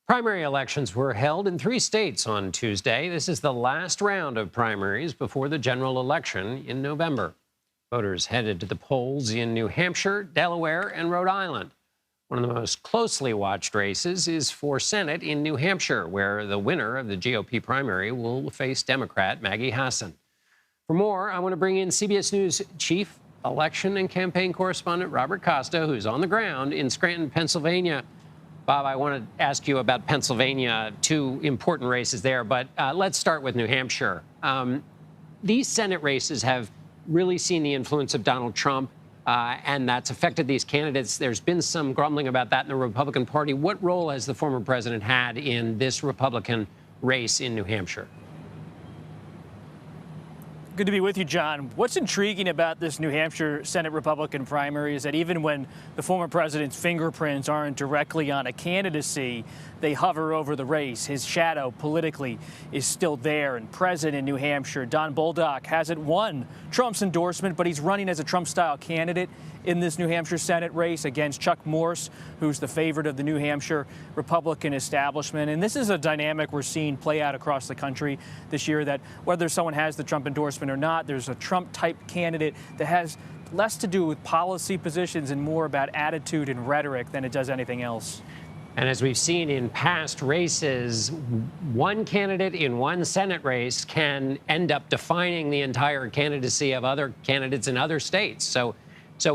Primary elections were held in 3 states on Tuesday. This is the last round of primaries before the general election in November. Voters headed to the polls in New Hampshire, Delaware, and Rhode Island. One of the most closely watched races is for Senate in New Hampshire, where the winner of the GOP primary will face Democrat Maggie Hassan. For more, I want to bring in CBS News chief election and campaign correspondent Robert Costa, who's on the ground in Scranton, Pennsylvania. Bob, I want to ask you about Pennsylvania, 2 important races there, but let's start with New Hampshire. These Senate races have really seen the influence of Donald Trump, and that's affected these candidates. There's been some grumbling about that in the Republican Party. What role has the former president had in this Republican race in New Hampshire? Good to be with you, John. What's intriguing about this New Hampshire Senate Republican primary is that even when the former president's fingerprints aren't directly on a candidacy, they hover over the race. His shadow politically is still there and present in New Hampshire. Don Bolduc hasn't won Trump's endorsement, but he's running as a Trump-style candidate in this New Hampshire Senate race against Chuck Morse, who's the favorite of the New Hampshire Republican establishment. And this is a dynamic we're seeing play out across the country this year, that whether someone has the Trump endorsement or not, there's a Trump-type candidate that has less to do with policy positions and more about attitude and rhetoric than it does anything else. And as we've seen in past races, one candidate in one Senate race can end up defining the entire candidacy of other candidates in other states. So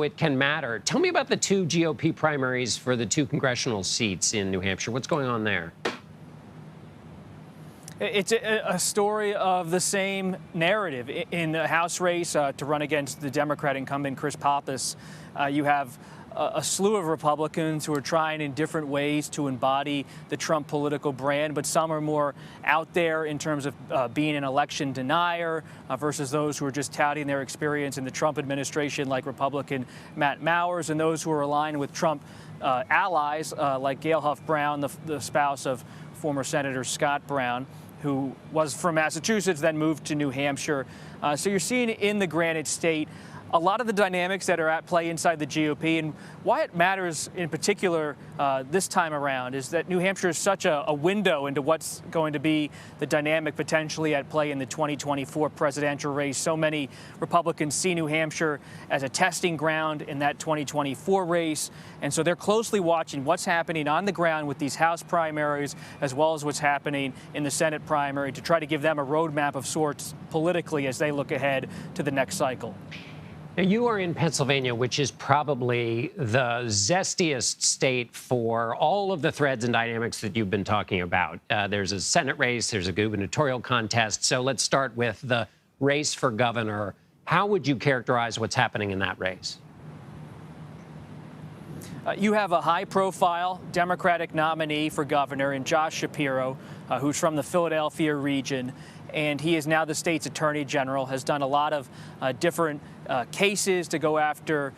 it can matter. Tell me about the 2 GOP primaries for the 2 congressional seats in New Hampshire. What's going on there? It's a story of the same narrative. In the House race to run against the Democrat incumbent Chris Pappas, you have a slew of Republicans who are trying in different ways to embody the Trump political brand, but some are more out there in terms of being an election denier versus those who are just touting their experience in the Trump administration, like Republican Matt Mowers, and those who are aligned with Trump allies like Gail Huff Brown, the spouse of former Senator Scott Brown, who was from Massachusetts, then moved to New Hampshire. So you're seeing in the Granite State a lot of the dynamics that are at play inside the GOP, and why it matters in particular this time around is that New Hampshire is such a window into what's going to be the dynamic potentially at play in the 2024 presidential race. So many Republicans see New Hampshire as a testing ground in that 2024 race, and so they're closely watching what's happening on the ground with these House primaries as well as what's happening in the Senate primary to try to give them a roadmap of sorts politically as they look ahead to the next cycle. Now, you are in Pennsylvania, which is probably the zestiest state for all of the threads and dynamics that you've been talking about. There's a Senate race, there's a gubernatorial contest. So let's start with the race for governor. How would you characterize what's happening in that race? You have a high-profile Democratic nominee for governor in Josh Shapiro, who's from the Philadelphia region, and he is now the state's attorney general, has done a lot of different cases to go after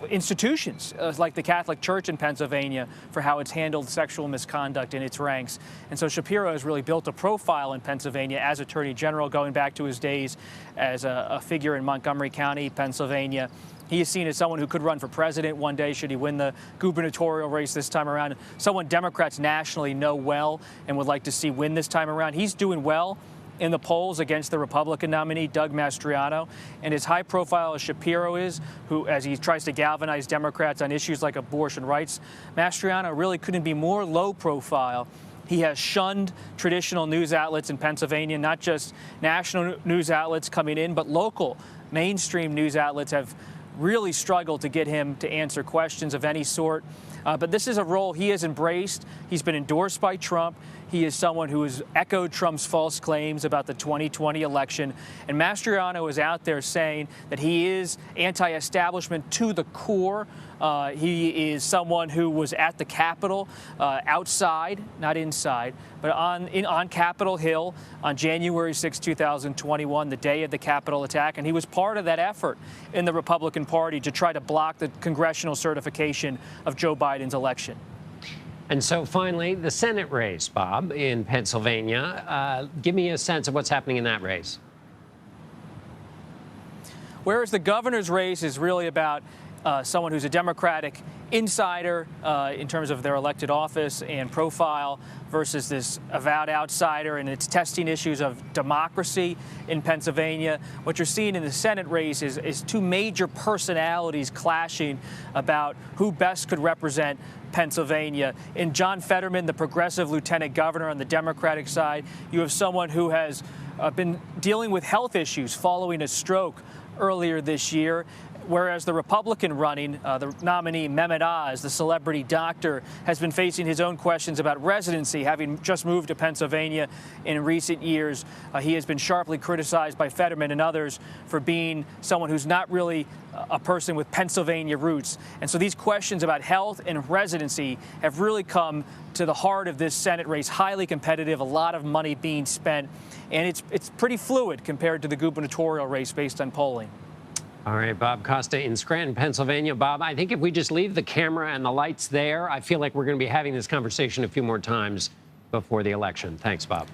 institutions like the Catholic Church in Pennsylvania for how it's handled sexual misconduct in its ranks. And so Shapiro has really built a profile in Pennsylvania as Attorney General, going back to his days as a figure in Montgomery County, Pennsylvania. He is seen as someone who could run for president one day should he win the gubernatorial race this time around. Someone Democrats nationally know well and would like to see win this time around. He's doing well in the polls against the Republican nominee, Doug Mastriano. And as high profile as Shapiro is, who, as he tries to galvanize Democrats on issues like abortion rights, Mastriano really couldn't be more low profile. He has shunned traditional news outlets in Pennsylvania, not just national news outlets coming in, but local mainstream news outlets have really struggled to get him to answer questions of any sort. But this is a role he has embraced. He's been endorsed by Trump. He is someone who has echoed Trump's false claims about the 2020 election. And Mastriano is out there saying that he is anti-establishment to the core. He is someone who was at the Capitol, outside, not inside, but on Capitol Hill on January 6, 2021, the day of the Capitol attack. And he was part of that effort in the Republican Party to try to block the congressional certification of Joe Biden's election. And so finally, the Senate race, Bob, in Pennsylvania. Give me a sense of what's happening in that race. Whereas the governor's race is really about someone who's a Democratic insider in terms of their elected office and profile versus this avowed outsider, and it's testing issues of democracy in Pennsylvania. What you're seeing in the Senate race is two major personalities clashing about who best could represent Pennsylvania. In John Fetterman, the progressive lieutenant governor on the Democratic side, you have someone who has been dealing with health issues following a stroke earlier this year, whereas the Republican running, the nominee Mehmet Oz, the celebrity doctor, has been facing his own questions about residency, having just moved to Pennsylvania in recent years. He has been sharply criticized by Fetterman and others for being someone who's not really a person with Pennsylvania roots. And so these questions about health and residency have really come to the heart of this Senate race, highly competitive, a lot of money being spent, and it's pretty fluid compared to the gubernatorial race based on polling. All right, Bob Costa in Scranton, Pennsylvania. Bob, I think if we just leave the camera and the lights there, I feel like we're going to be having this conversation a few more times before the election. Thanks, Bob.